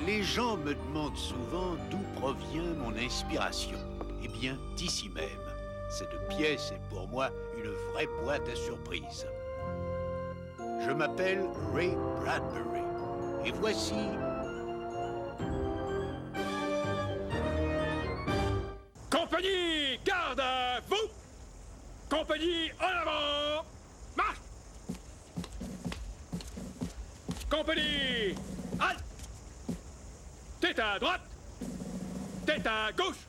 Les gens me demandent souvent d'où provient mon inspiration. Eh bien, d'ici même. Cette pièce est pour moi une vraie boîte à surprises. Je m'appelle Ray Bradbury. Et voici... Compagnie, garde à vous! Compagnie, en avant! Marche! Compagnie, halte! Tête à droite! Tête à gauche!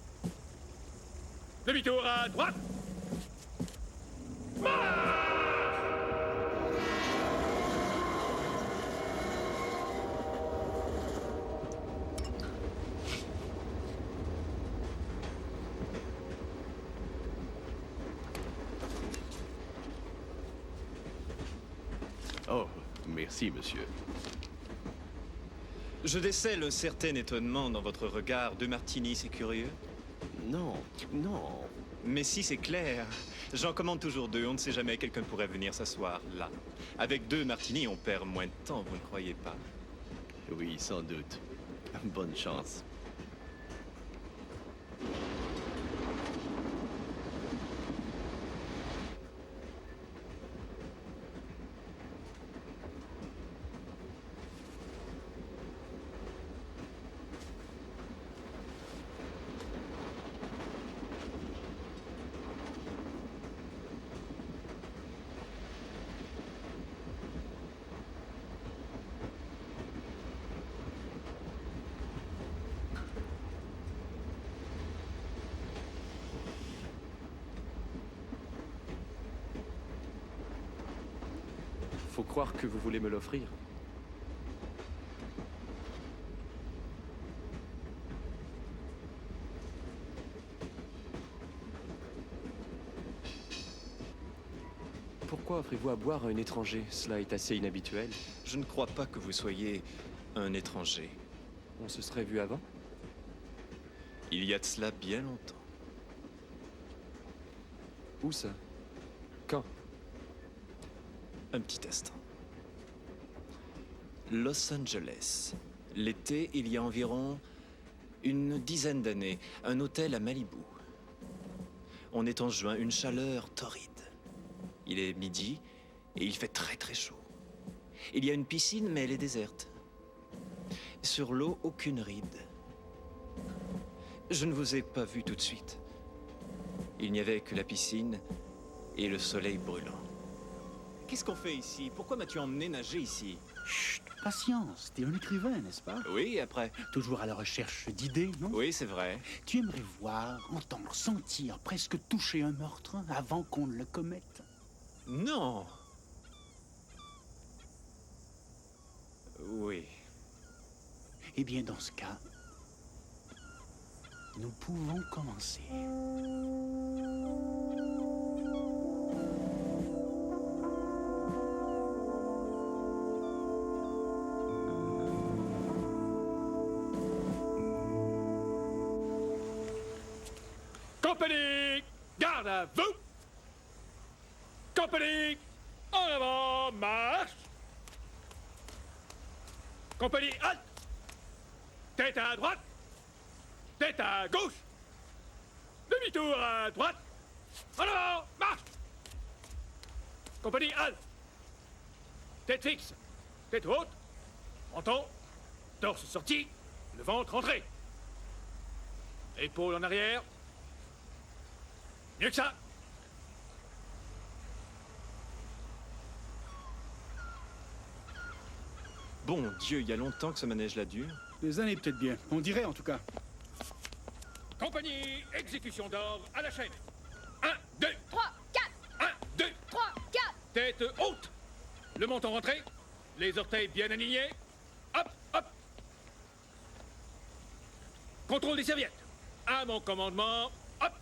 Demi-tour à droite! Marche! Oh, merci, monsieur. Je décèle un certain étonnement dans votre regard. Deux martinis, c'est curieux? Non, non. Mais si, c'est clair. J'en commande toujours deux. On ne sait jamais, quelqu'un pourrait venir s'asseoir là. Avec deux martinis, on perd moins de temps, vous ne croyez pas? Oui, sans doute. Bonne chance. Faut croire que vous voulez me l'offrir. Pourquoi offrez-vous à boire à un étranger? Cela est assez inhabituel. Je ne crois pas que vous soyez un étranger. On se serait vu avant? Il y a de cela bien longtemps. Où ça? Quand? Un petit instant. Los Angeles. L'été, il y a environ une dizaine d'années. Un hôtel à Malibu. On est en juin, une chaleur torride. Il est midi et il fait très très chaud. Il y a une piscine, mais elle est déserte. Sur l'eau, aucune ride. Je ne vous ai pas vu tout de suite. Il n'y avait que la piscine et le soleil brûlant. Qu'est-ce qu'on fait ici? Pourquoi m'as-tu emmené nager ici? Chut, patience, t'es un écrivain, n'est-ce pas? Oui, et après? Toujours à la recherche d'idées, non? Oui, c'est vrai. Tu aimerais voir, entendre, sentir, presque toucher un meurtre avant qu'on ne le commette? Non! Oui. Eh bien, dans ce cas, nous pouvons commencer. Compagnie, garde à vous! Compagnie, en avant, marche! Compagnie, halte! Tête à droite! Tête à gauche! Demi-tour à droite! En avant, marche! Compagnie, halte! Tête fixe! Tête haute! Menton! Torse sorti! Le ventre rentré! Épaules en arrière! Mieux que ça! Bon Dieu, il y a longtemps que ce manège-là dure. Des années peut-être bien, on dirait en tout cas. Compagnie, exécution d'ordre à la chaîne. 1, 2, 3, 4, 1, 2, 3, 4. tête haute. Le menton rentré, les orteils bien alignés. Hop, hop. Contrôle des serviettes. À mon commandement, hop.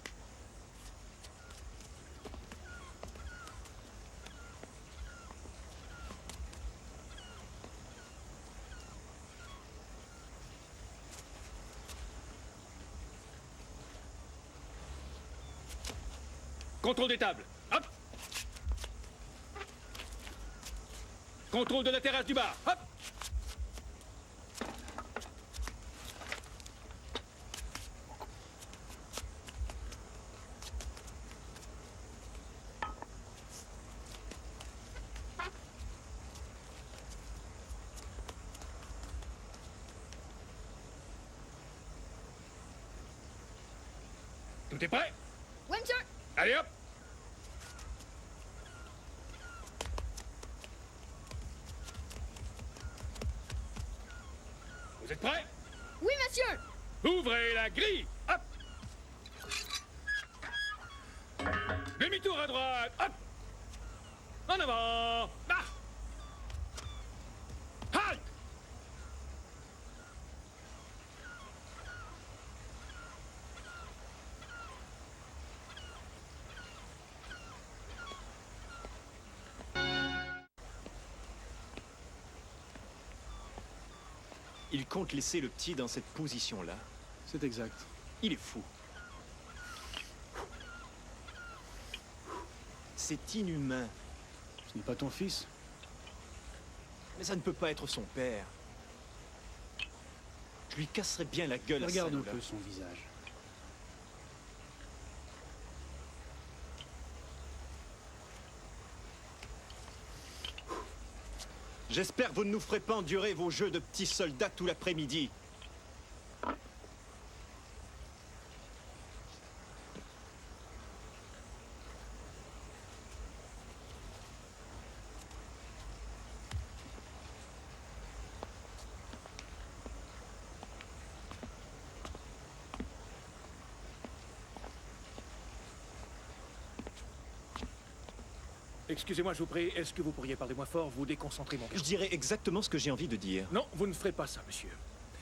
Contrôle des tables. Hop. Contrôle de la terrasse du bar. Hop. Tout est prêt? Oui, monsieur. Allez hop! Vous êtes prêts? Oui, monsieur. Ouvrez la grille! Hop! Demi-tour à droite! Hop! En avant! Marche! Halte! Il compte laisser le petit dans cette position-là. C'est exact. Il est fou. C'est inhumain. Ce n'est pas ton fils. Mais ça ne peut pas être son père. Je lui casserais bien la gueule à ce Regarde un salaud-là. peu son visage. J'espère que vous ne nous ferez pas endurer vos jeux de petits soldats tout l'après-midi. Excusez-moi, je vous prie, est-ce que vous pourriez parler moins fort, vous déconcentrer mon Je garçon? dirais exactement ce que j'ai envie de dire. Non, vous ne ferez pas ça, monsieur.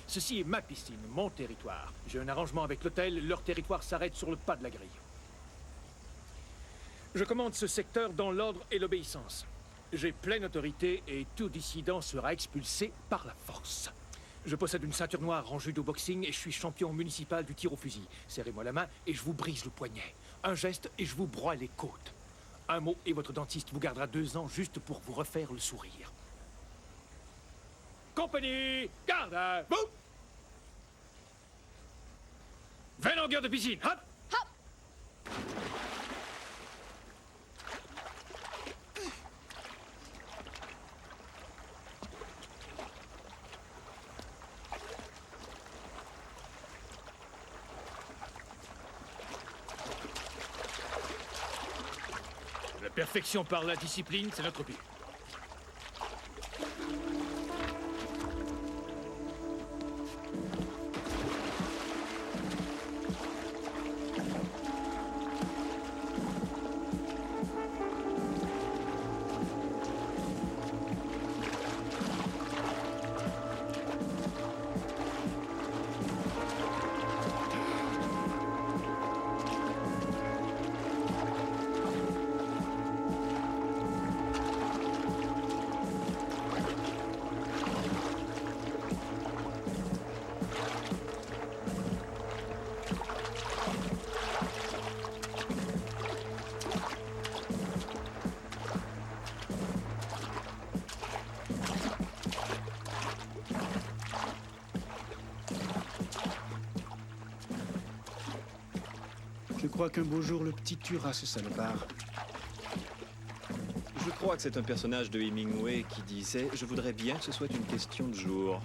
Ceci est ma piscine, mon territoire. J'ai un arrangement avec l'hôtel, leur territoire s'arrête sur le pas de la grille. Je commande ce secteur dans l'ordre et l'obéissance. J'ai pleine autorité et tout dissident sera expulsé par la force. Je possède une ceinture noire en judo-boxing et je suis champion municipal du tir au fusil. Serrez-moi la main et je vous brise le poignet. Un geste et je vous broie les côtes. Un mot et votre dentiste vous gardera 2 ans juste pour vous refaire le sourire. Compagnie, garde à vous! 20 longueurs de piscine, hop! Hop! La perfection par la discipline, c'est notre but. Je crois qu'un beau jour, le petit tuera ce salopard. Je crois que c'est un personnage de Hemingway qui disait « Je voudrais bien que ce soit une question de jour ».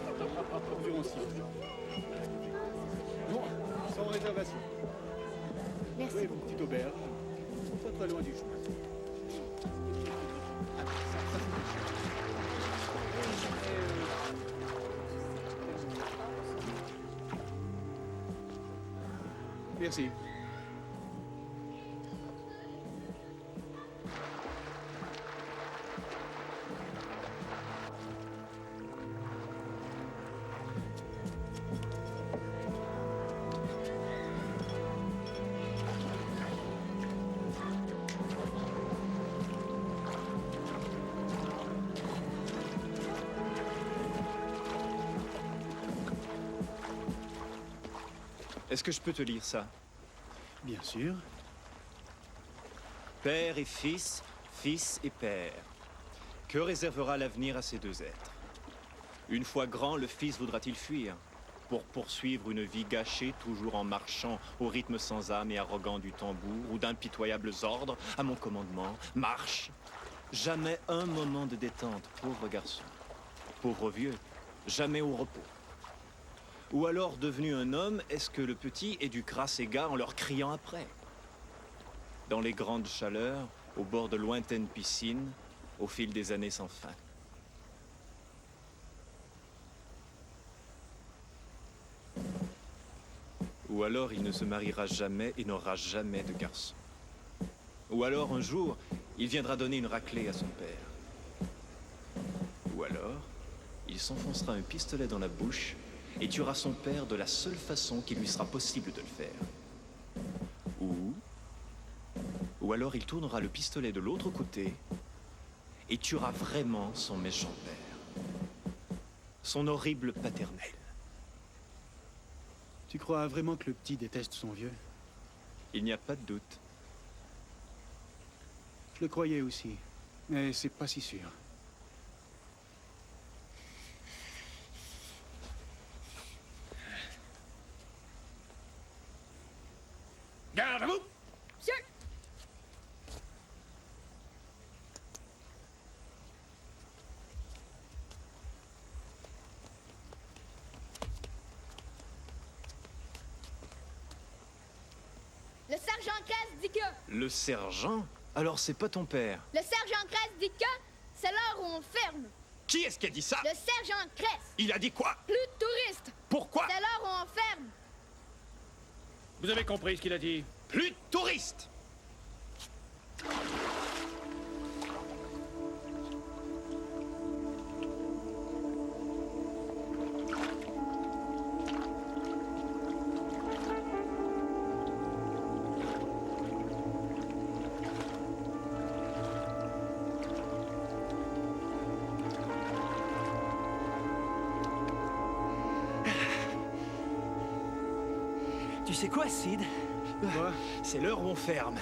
Ça va pas marcher. Environ 6. Non, sans réservation. Merci. Oui, une petite auberge. Pas très loin du chemin. Ah, ça, c'est Merci. Est-ce que je peux te lire ça? Bien sûr. Père et fils, fils et père. Que réservera l'avenir à ces deux êtres? Une fois grand, le fils voudra-t-il fuir pour poursuivre une vie gâchée, toujours en marchant au rythme sans âme et arrogant du tambour ou d'impitoyables ordres à mon commandement? Marche! Jamais un moment de détente, pauvre garçon. Pauvre vieux, jamais au repos. Ou alors, devenu un homme, est-ce que le petit est du crasse égard en leur criant après? Dans les grandes chaleurs, au bord de lointaines piscines, au fil des années sans fin. Ou alors il ne se mariera jamais et n'aura jamais de garçon. Ou alors un jour, il viendra donner une raclée à son père. Ou alors, il s'enfoncera un pistolet dans la bouche et tuera son père de la seule façon qu'il lui sera possible de le faire. Ou alors il tournera le pistolet de l'autre côté et tuera vraiment son méchant père. Son horrible paternel. Tu crois vraiment que le petit déteste son vieux? Il n'y a pas de doute. Je le croyais aussi, mais c'est pas si sûr. Garde à vous! Monsieur! Le sergent Kress dit que... Le sergent? Alors c'est pas ton père. Le sergent Kress dit que... C'est l'heure où on ferme. Qui est-ce qui a dit ça? Le sergent Kress. Il a dit quoi? Plus de touristes. Pourquoi? C'est l'heure où on ferme. Vous avez compris ce qu'il a dit? Plus de touristes! Tu sais quoi, Sid? Quoi? C'est l'heure où on ferme.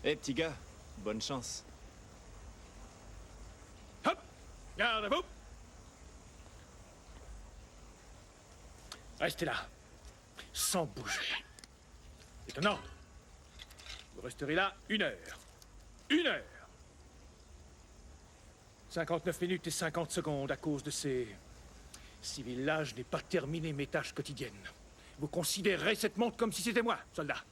Eh, petit gars, bonne chance. Hop! Garde à vous! Restez là, sans bouger. C'est un ordre. Vous resterez là 1 heure. 1 heure! 59 minutes et 50 secondes à cause de ces civils-là, je n'ai pas terminé mes tâches quotidiennes. Vous considérerez cette montre comme si c'était moi, soldat.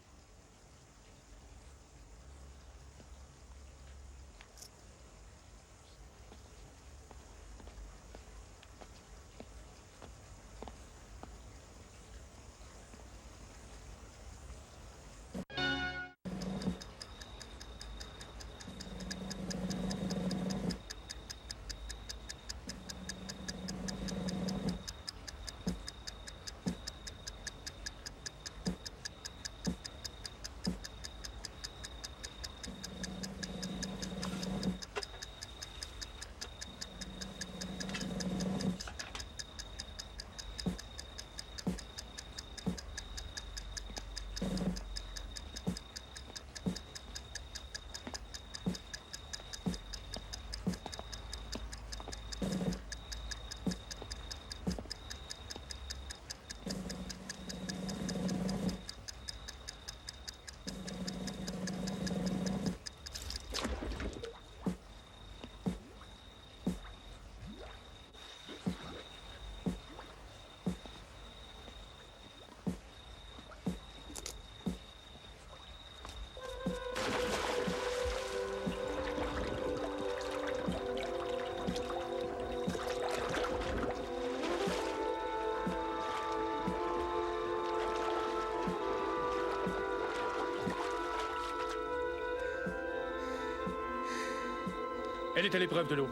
Elle est à l'épreuve de l'eau.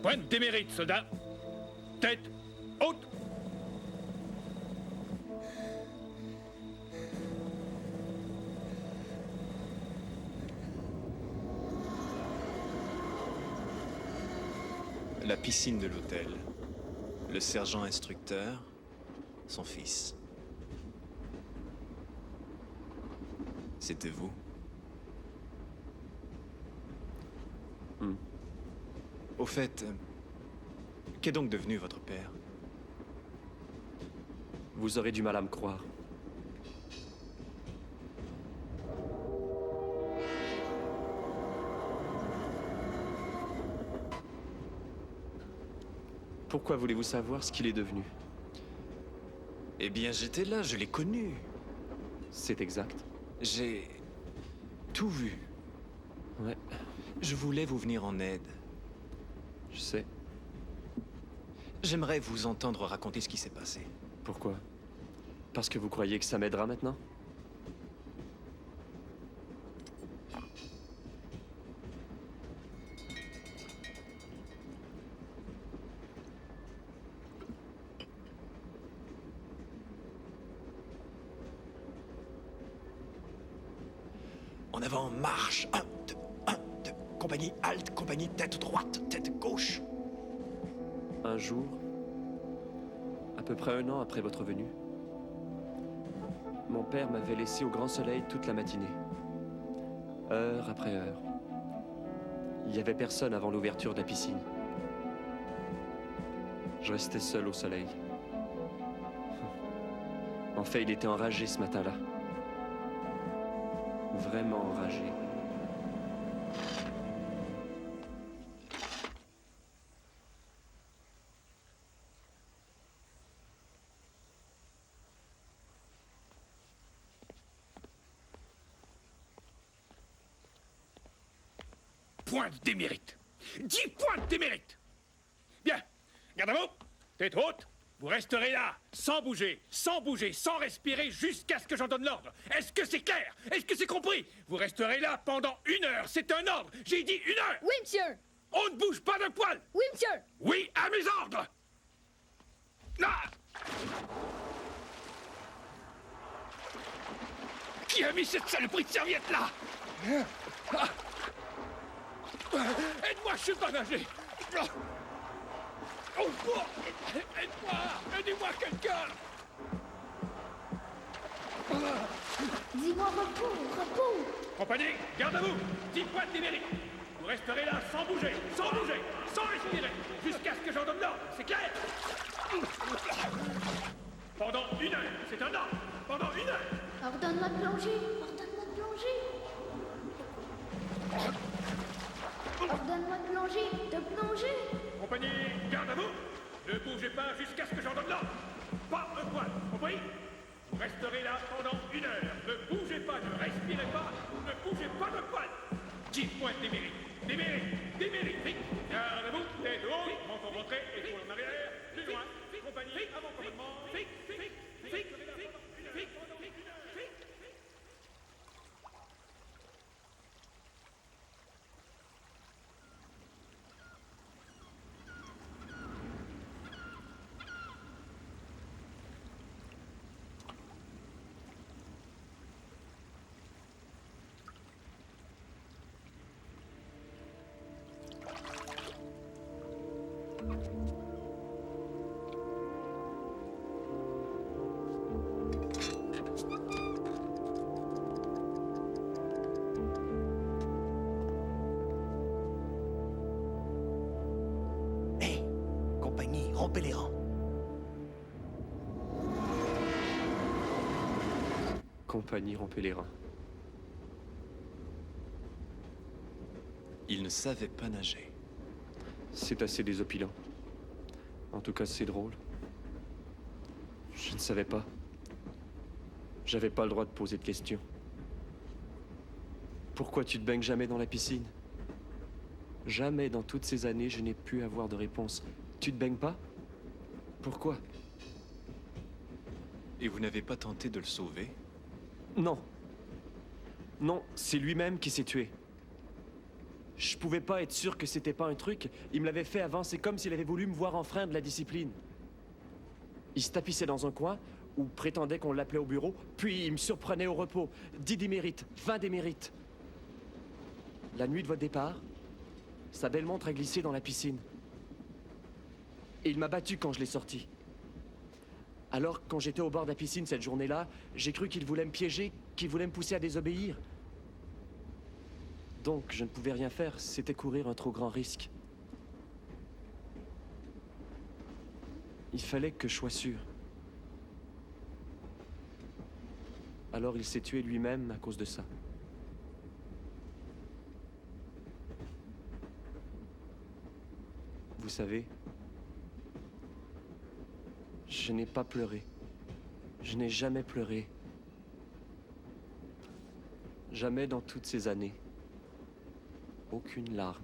Pointe des mérites, soldat. Tête haute. La piscine de l'hôtel. Le sergent instructeur, son fils. C'était vous. Au fait, qu'est donc devenu votre père? Vous aurez du mal à me croire. Pourquoi voulez-vous savoir ce qu'il est devenu? Eh bien, j'étais là, je l'ai connu. C'est exact. J'ai tout vu. Ouais, Je voulais vous venir en aide. je sais. J'aimerais vous entendre raconter ce qui s'est passé. Pourquoi? Parce que vous croyez que ça m'aidera maintenant? En avant, marche. 1, 2, 1, 2. Compagnie halte, compagnie tête droite, tête gauche. Un jour, à peu près 1 an après votre venue, mon père m'avait laissé au grand soleil toute la matinée. Heure après heure. Il n'y avait personne avant l'ouverture de la piscine. Je restais seul au soleil. En fait, il était enragé ce matin-là. Vraiment enragé. Point de démérite. 10 points de démérite. Bien. Garde à vous. Tête haute. Vous resterez là, sans bouger, sans respirer, jusqu'à ce que j'en donne l'ordre. Est-ce que c'est clair? Est-ce que c'est compris? Vous resterez là pendant 1 heure. C'est un ordre. J'ai dit 1 heure. Oui, monsieur! On ne bouge pas d'un poil. Oui, monsieur! Oui, à mes ordres. Ah! Qui a mis cette saloperie de serviette là? Ah! Aide-moi, je suis pas nager. Oh, oh, aide-moi, aidez-moi quelqu'un. Dis-moi repos! Compagnie, garde à vous. 10 points de démérite. Vous resterez là sans bouger, sans respirer, jusqu'à ce que j'en donne l'ordre. C'est clair? Pendant 1 heure, c'est un ordre. Pendant 1 heure. Ordonne-moi de plonger! Ordonne-moi de plonger! Ordonne-moi de plonger! De plonger! Compagnie, garde à vous. Ne bougez pas jusqu'à ce que j'en donne l'ordre. Pas un poil, compris? Vous resterez là pendant 1 heure. Ne bougez pas, ne respirez pas, ne bougez pas de poil. 10 points de démérite. Démérite, vite. Garde à vous, tête haute, menton rentré, épaule en arrière, plus loin. Compagnie, avant commandement. Vite. Compagnie, rompez les rangs. Compagnie, rompez les reins. Il ne savait pas nager. C'est assez désopilant. En tout cas, c'est drôle. Je ne savais pas. J'avais pas le droit de poser de questions. Pourquoi tu te baignes jamais dans la piscine? Jamais dans toutes ces années, je n'ai pu avoir de réponse. Tu te baignes pas? Pourquoi? Et vous n'avez pas tenté de le sauver? Non. Non, c'est lui-même qui s'est tué. Je pouvais pas être sûr que c'était pas un truc. Il me l'avait fait avant, c'est comme s'il avait voulu me voir enfreindre la discipline. Il se tapissait dans un coin ou prétendait qu'on l'appelait au bureau, puis il me surprenait au repos. 10 démérites, 20 démérites. La nuit de votre départ, sa belle montre a glissé dans la piscine. Et il m'a battu quand je l'ai sorti. Alors, quand j'étais au bord de la piscine cette journée-là, j'ai cru qu'il voulait me piéger, qu'il voulait me pousser à désobéir. Donc, je ne pouvais rien faire, c'était courir un trop grand risque. Il fallait que je sois sûr. Alors il s'est tué lui-même à cause de ça. Vous savez, je n'ai pas pleuré. Je n'ai jamais pleuré. Jamais dans toutes ces années. Aucune larme.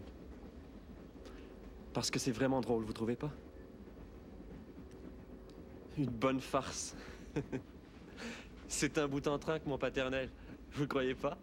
Parce que c'est vraiment drôle, vous trouvez pas? Une bonne farce. C'est un bout en train que mon paternel. Vous le croyez pas?